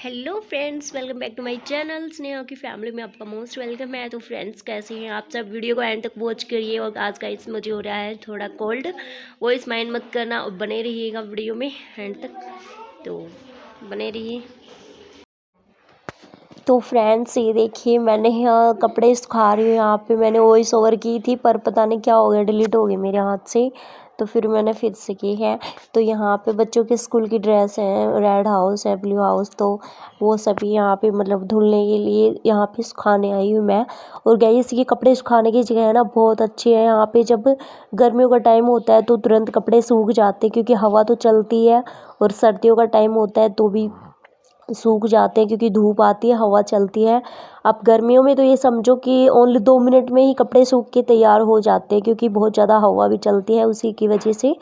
Hello friends, welcome back to my channel Sneha की family में आपका मोस्ट वेलकम है। तो फ्रेंड्स, कैसे हैं आप सब? वीडियो को एंड तक वॉच करिए। और आज का इस मुझे हो रहा है थोड़ा कोल्ड, वॉइस माइंड मत करना और बने रहिएगा वीडियो में एंड तक, तो बने रहिए। तो फ्रेंड्स, ये देखिए मैंने यहाँ कपड़े सुखा रही हूँ। यहाँ पे मैंने वॉइस ओवर की थी पर पता नहीं क्या हो गया, डिलीट हो गई मेरे हाथ से। तो फिर मैंने फिर से की है। तो यहाँ पे बच्चों के स्कूल की ड्रेस है, रेड हाउस है, ब्लू हाउस, तो वो सभी यहाँ पे मतलब धुलने के लिए यहाँ पे सुखाने आई हूँ मैं। और गाइस, ये कपड़े सुखाने की जगह है ना, बहुत अच्छी है। यहाँ पे जब गर्मियों का टाइम होता है तो तुरंत कपड़े सूख जाते हैं क्योंकि हवा तो चलती है, और सर्दियों का टाइम होता है तो भी सूख जाते हैं क्योंकि धूप आती है, हवा चलती है। अब गर्मियों में तो ये समझो कि ओनली 2 मिनट में ही कपड़े सूख के तैयार हो जाते हैं क्योंकि बहुत ज़्यादा हवा भी चलती है उसी की वजह से,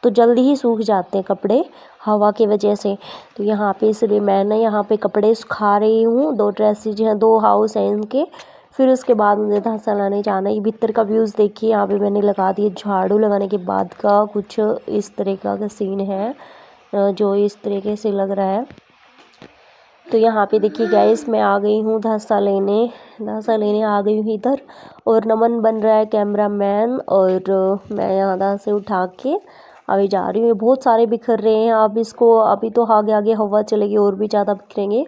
तो जल्दी ही सूख जाते हैं कपड़े हवा की वजह से। तो यहाँ पे इसलिए मैंने यहाँ पे कपड़े सुखा रही हूँ। 2 ड्रेसेज हैं, 2 हाउस हैं इनके। फिर उसके बाद मुझे धासा लाने जाना है। ये भीतर का व्यूज़ देखिए, यहाँ पे मैंने लगा दिए। झाड़ू लगाने के बाद का कुछ इस तरह का सीन है, जो इस तरीके से लग रहा है। तो यहाँ पे देखिए गाइस, मैं आ गई हूँ धासा लेने आ गई हूँ इधर। और नमन बन रहा है कैमरामैन, और मैं यहाँ धासे उठा के अभी जा रही हूँ। बहुत सारे बिखर रहे हैं। अब इसको अभी तो आगे आगे हवा चलेगी और भी ज़्यादा बिखरेंगे।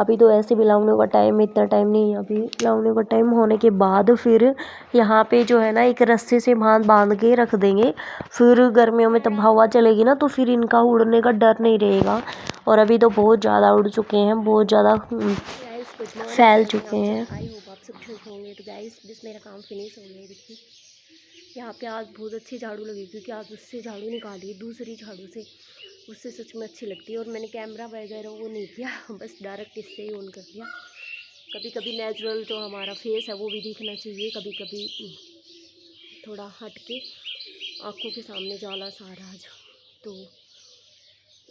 अभी तो ऐसे भी लाने का टाइम, इतना टाइम नहीं है। अभी लाने का टाइम होने के बाद फिर यहाँ पे जो है ना, एक रस्से से बांध के रख देंगे। फिर गर्मियों में तब हवा चलेगी ना, तो फिर इनका उड़ने का डर नहीं रहेगा। और अभी तो बहुत ज़्यादा उड़ चुके हैं, बहुत ज़्यादा फैल चुके हैं। आई होप आप सब ठीक होंगे। तो गाइस, बस मेरा काम फिनिश हो गया। देखिए यहाँ पे आज बहुत अच्छी झाड़ू लगी क्योंकि आज उससे झाड़ू निकाली, दूसरी झाड़ू से। उससे सच में अच्छी लगती है। और मैंने कैमरा वगैरह वो नहीं किया, बस डायरेक्ट इससे ही ऑन कर दिया। कभी कभी नेचुरल जो हमारा फेस है वो भी दिखना चाहिए, कभी कभी थोड़ा हट के आँखों के सामने जाला सारा आज। तो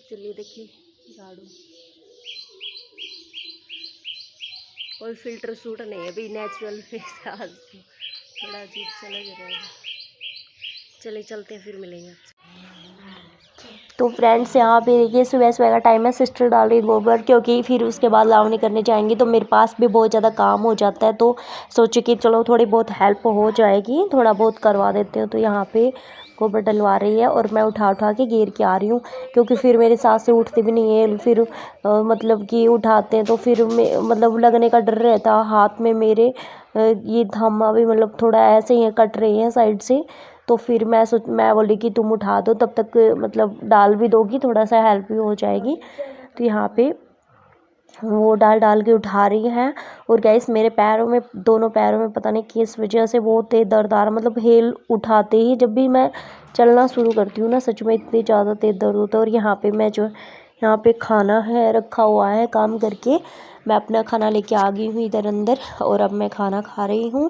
चलिए देखिए झाड़ू, कोई फ़िल्टर सूट नहीं है, अभी नेचुरल फेस है आज। तो थोड़ा अजीब सा लग रहा है। चलिए चलते हैं, फिर मिलेंगे आपसे। तो फ्रेंड्स, यहाँ पे देखिए सुबह सुबह का टाइम है। सिस्टर डाल रही गोबर, क्योंकि फिर उसके बाद लावनी करने जाएंगी तो मेरे पास भी बहुत ज़्यादा काम हो जाता है। तो सोचे कि चलो थोड़ी बहुत हेल्प हो जाएगी, थोड़ा बहुत करवा देते हो। तो यहाँ पे गोबर डलवा रही है और मैं उठा उठा के घेर के आ रही हूँ, क्योंकि फिर मेरे सास से उठते भी नहीं है। फिर मतलब कि उठाते हैं तो फिर मतलब लगने का डर रहता है हाथ में मेरे। ये धामा भी मतलब थोड़ा ऐसे ही कट रही है साइड से। तो फिर मैं बोली कि तुम उठा दो, तब तक मतलब डाल भी दोगी, थोड़ा सा हेल्प भी हो जाएगी। तो यहाँ पे वो डाल के उठा रही हैं। और गैस, मेरे पैरों में, दोनों पैरों में पता नहीं किस वजह से वो तेज दर्द आ रहा, मतलब हेल उठाते ही जब भी मैं चलना शुरू करती हूँ ना, सच में इतनी ज़्यादा तेज दर्द होता है। और यहाँ पे मैं जो यहाँ पे खाना है रखा हुआ है, काम करके मैं अपना खाना लेके आ गई हूँ इधर अंदर। और अब मैं खाना खा रही हूँ।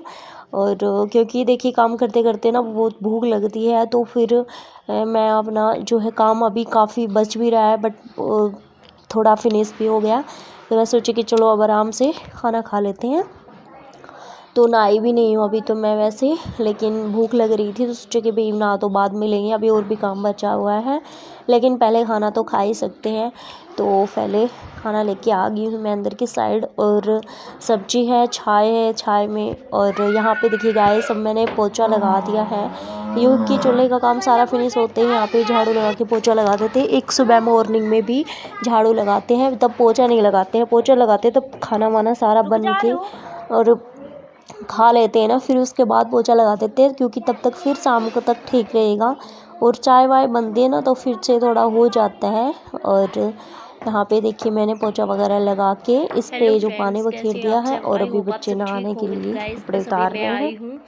और क्योंकि देखिए काम करते करते ना बहुत भूख लगती है, तो फिर मैं अपना जो है काम, अभी काफ़ी बच भी रहा है बट थोड़ा फिनिश भी हो गया। तो मैं सोची कि चलो अब आराम से खाना खा लेते हैं। तो नहाई भी नहीं हूँ अभी तो मैं वैसे, लेकिन भूख लग रही थी तो सोचे कि भाई नहा तो बाद में लेंगे, अभी और भी काम बचा हुआ है, लेकिन पहले खाना तो खा ही सकते हैं। तो पहले खाना लेके आ गई हूँ मैं अंदर की साइड। और सब्जी है, छाय में। और यहाँ पे देखिए गाइस, सब मैंने पोछा लगा दिया है। यूँ कि चूल्हे का काम सारा फिनिश होते ही यहाँ पे झाड़ू लगा के पोछा लगा देते हैं। एक सुबह मॉर्निंग में भी झाड़ू लगाते हैं, तब पोछा नहीं लगाते हैं। पोछा लगाते हैं तब खाना वाना सारा बन के और खा लेते हैं ना, फिर उसके बाद पोछा लगा देते हैं, क्योंकि तब तक फिर शाम को तक ठीक रहेगा। और चाय वाय बनती है ना, तो फिर से थोड़ा हो जाता है। और यहाँ पे देखिए मैंने पोछा वगैरह लगा के इस पे जो पानी बखेर दिया है। और अभी बच्चे नहाने के लिए कपड़े उतार रहे हैं।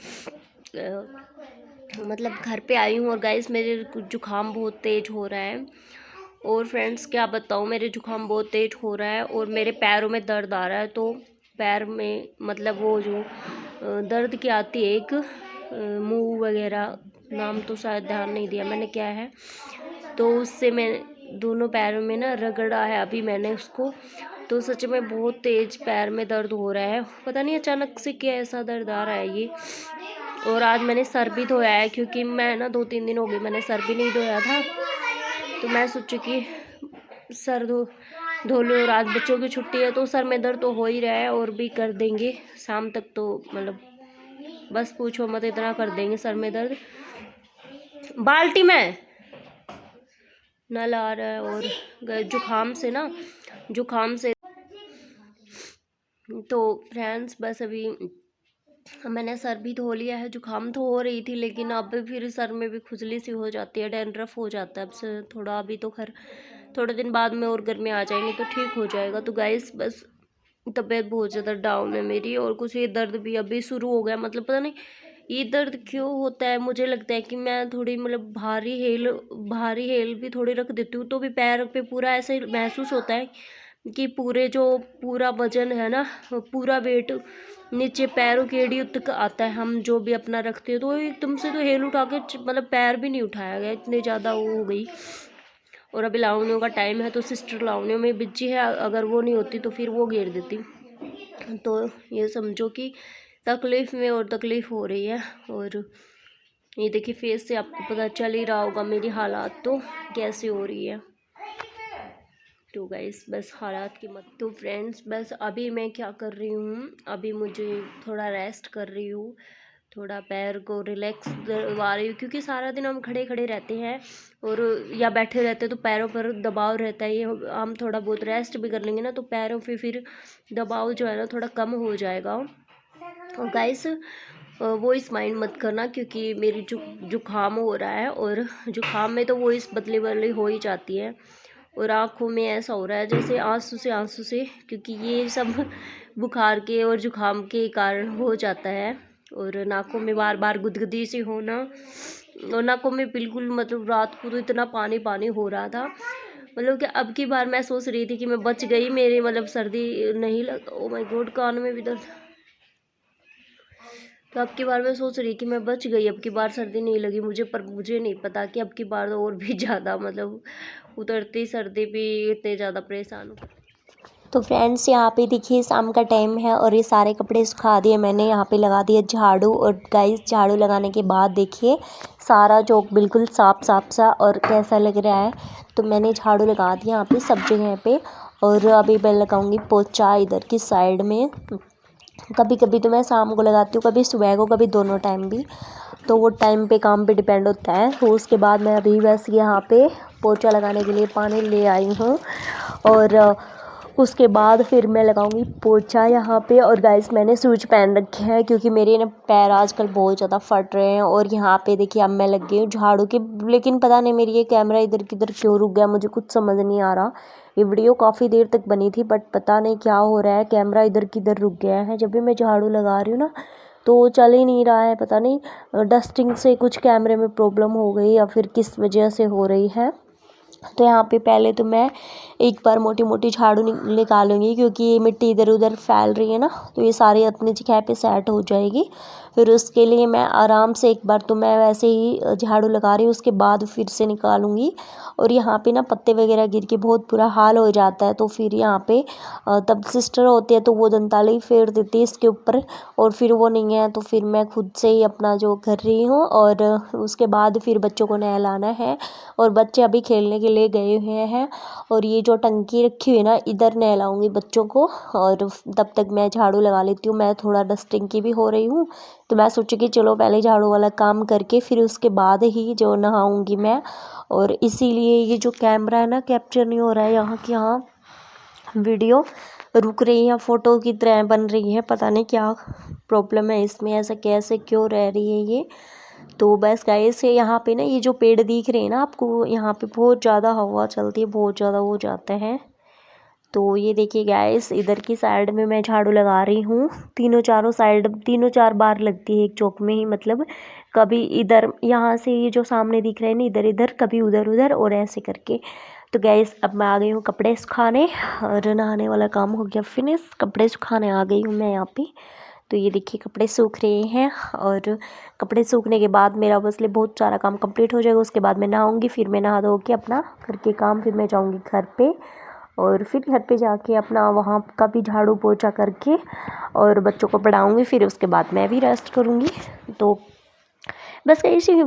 मतलब घर पे आई हूँ और गाइस, मेरे जुकाम बहुत तेज हो रहा है। और फ्रेंड्स, क्या बताऊँ, मेरे जुकाम बहुत तेज हो रहा है और मेरे पैरों में दर्द आ रहा है। तो पैर में मतलब वो जो दर्द की आती है एक, मुंह वगैरह, नाम तो शायद ध्यान नहीं दिया मैंने क्या है। तो उससे मैं दोनों पैरों में ना रगड़ा है अभी मैंने उसको। तो सच में बहुत तेज पैर में दर्द हो रहा है, पता नहीं अचानक से क्या ऐसा दर्द आ रहा है ये। और आज मैंने सर भी धोया है, क्योंकि मैं ना 2-3 दिन हो गए मैंने सर भी नहीं धोया था। तो मैं सोची कि सर धो लो। और आज बच्चों की छुट्टी है तो सर में दर्द तो हो ही रहा है, और भी कर देंगे शाम तक तो, मतलब बस पूछो मत, इतना कर देंगे सर में दर्द। बाल्टी में नल आ रहा है, और जुकाम से तो फ्रेंड्स बस अभी मैंने सर भी धो लिया है। जुकाम तो हो रही थी, लेकिन अब फिर सर में भी खुजली सी हो जाती है, डैंड्रफ हो जाता है अब से थोड़ा। अभी तो खैर थोड़े दिन बाद में और गर्मी आ जाएंगे तो ठीक हो जाएगा। तो गाइस बस तबीयत बहुत ज़्यादा डाउन है मेरी, और कुछ ये दर्द भी अभी शुरू हो गया। मतलब पता नहीं ये दर्द क्यों होता है। मुझे लगता है कि मैं थोड़ी मतलब भारी हेल भी थोड़ी रख देती हूँ, तो भी पैर पे पूरा ऐसे महसूस होता है कि पूरा वजन है ना, पूरा वेट नीचे पैरों की एड़ी तक आता है। हम जो भी अपना रखते हैं तो एकदम से तो हेल उठा के मतलब पैर भी नहीं उठाया गया, इतने ज़्यादा वो हो गई। और अभी लावनियों का टाइम है तो सिस्टर लावनियों में बिजी है, अगर वो नहीं होती तो फिर वो घेर देती। तो ये समझो कि तकलीफ़ में और तकलीफ़ हो रही है। और ये देखिए फेस से आपको पता चल ही रहा होगा मेरी हालात तो कैसी हो रही है। तो गाइस बस हालात की मत। तो फ्रेंड्स बस अभी मैं क्या कर रही हूँ, अभी मुझे थोड़ा रेस्ट कर रही हूँ, थोड़ा पैर को रिलैक्स करवा रही हूँ, क्योंकि सारा दिन हम खड़े खड़े रहते हैं और या बैठे रहते हैं तो पैरों पर दबाव रहता है। ये हम थोड़ा बहुत रेस्ट भी कर लेंगे ना तो पैरों पे फिर दबाव जो है ना थोड़ा कम हो जाएगा। और गाइस वॉइस माइंड मत करना, क्योंकि मेरी जुकाम हो रहा है, और जुकाम में तो वॉइस बदली बदली हो ही जाती है। और आँखों में ऐसा हो रहा है जैसे आंसू से, क्योंकि ये सब बुखार के और जुकाम के कारण हो जाता है। और नाकों में बार बार गुदगुदी सी होना, और नाकों में बिल्कुल मतलब रात को तो इतना पानी पानी हो रहा था। मतलब कि अब की बार मैं सोच रही थी कि मैं बच गई, मेरे मतलब सर्दी नहीं लग, ओ माय गॉड कान में भी दर्द। तो अब की बार मैं सोच रही कि मैं बच गई, अब की बार सर्दी नहीं लगी मुझे। पर मुझे नहीं पता कि अब की बार तो और भी ज़्यादा मतलब उतरती सर्दी भी इतने ज़्यादा परेशान हो। तो फ्रेंड्स यहाँ पे देखिए शाम का टाइम है और ये सारे कपड़े सुखा दिए मैंने, यहाँ पे लगा दिया झाड़ू। और गाइस झाड़ू लगाने के बाद देखिए सारा चौक बिल्कुल साफ सा और कैसा लग रहा है। तो मैंने झाड़ू लगा दिया यहाँ पे सब जगह पे, और अभी मैं लगाऊंगी पोछा इधर की साइड में। कभी कभी तो मैं शाम को लगाती हूँ, कभी सुबह को, कभी दोनों टाइम भी। तो वो टाइम पे काम पे डिपेंड होता है। तो उसके बाद मैं अभी बस यहाँ पे पोछा लगाने के लिए पानी ले आई हूँ, और उसके बाद फिर मैं लगाऊंगी पोछा यहाँ पे। और गाइस मैंने शूज पहन रखे हैं क्योंकि मेरे ना पैर आजकल बहुत ज़्यादा फट रहे हैं। और यहाँ पे देखिए अब मैं लग गई हूँ झाड़ू के, लेकिन पता नहीं मेरी ये कैमरा इधर किधर क्यों रुक गया, मुझे कुछ समझ नहीं आ रहा। ये वीडियो काफ़ी देर तक बनी थी बट पता नहीं क्या हो रहा है, कैमरा इधर किधर रुक गया है। जब भी मैं झाड़ू लगा रही हूँ ना तो चल ही नहीं रहा है, पता नहीं डस्टिंग से कुछ कैमरे में प्रॉब्लम हो गई या फिर किस वजह से हो रही है। तो यहाँ पे पहले तो मैं एक बार मोटी मोटी झाड़ू निकालूंगी, क्योंकि ये मिट्टी इधर उधर फैल रही है ना, तो ये सारी अपनी जगह पे सेट हो जाएगी। फिर उसके लिए मैं आराम से एक बार तो मैं वैसे ही झाड़ू लगा रही हूँ, उसके बाद फिर से निकालूंगी। और यहाँ पे ना पत्ते वगैरह गिर के बहुत बुरा हाल हो जाता है। तो फिर यहाँ पे तब सिस्टर होती है तो वो दंताली फेर देती है इसके ऊपर, और फिर वो नहीं है तो फिर मैं खुद से ही अपना जो कर रही हूँ। और उसके बाद फिर बच्चों को नहलाना है, और बच्चे अभी खेलने के लिए गए हुए हैं। और ये जो टंकी रखी हुई है ना इधर नहलाऊंगी बच्चों को, और तब तक मैं झाड़ू लगा लेती हूँ। मैं थोड़ा डस्टिंग की भी हो रही हूँ, तो मैं सोची कि चलो पहले झाड़ू वाला काम करके फिर उसके बाद ही जो नहाऊंगी मैं। और इसीलिए ये जो कैमरा है ना कैप्चर नहीं हो रहा है, यहाँ की यहाँ वीडियो रुक रही है, फ़ोटो की तरह बन रही है, पता नहीं क्या प्रॉब्लम है इसमें, ऐसा कैसे क्यों रह रही है ये। तो बस गाइस यहाँ पे ना ये जो पेड़ दिख रहे हैं ना आपको, यहाँ पे बहुत ज़्यादा हवा चलती है, बहुत ज़्यादा हो जाता है। तो ये देखिए गाइस इधर की साइड में मैं झाड़ू लगा रही हूँ, तीनों चार बार लगती है एक चौक में ही, मतलब कभी इधर यहाँ से ये जो सामने दिख रहे हैं ना इधर इधर, कभी उधर उधर, और ऐसे करके। तो गैस अब मैं आ गई हूँ कपड़े सुखाने, और नहाने वाला काम हो गया फिनिश, कपड़े सुखाने आ गई हूँ मैं यहाँ पे। तो ये देखिए कपड़े सूख रहे हैं, और कपड़े सूखने के बाद मेरा बस बहुत सारा काम कंप्लीट हो जाएगा। उसके बाद मैं नहाऊंगी, फिर मैं नहा धो के अपना घर के काम, फिर मैं जाऊंगी घर पे, और फिर घर पे जाके अपना वहाँ का भी झाड़ू पोछा करके और बच्चों को पढ़ाऊंगी। फिर उसके बाद मैं भी रेस्ट करूँगी। तो बस ऐसे ही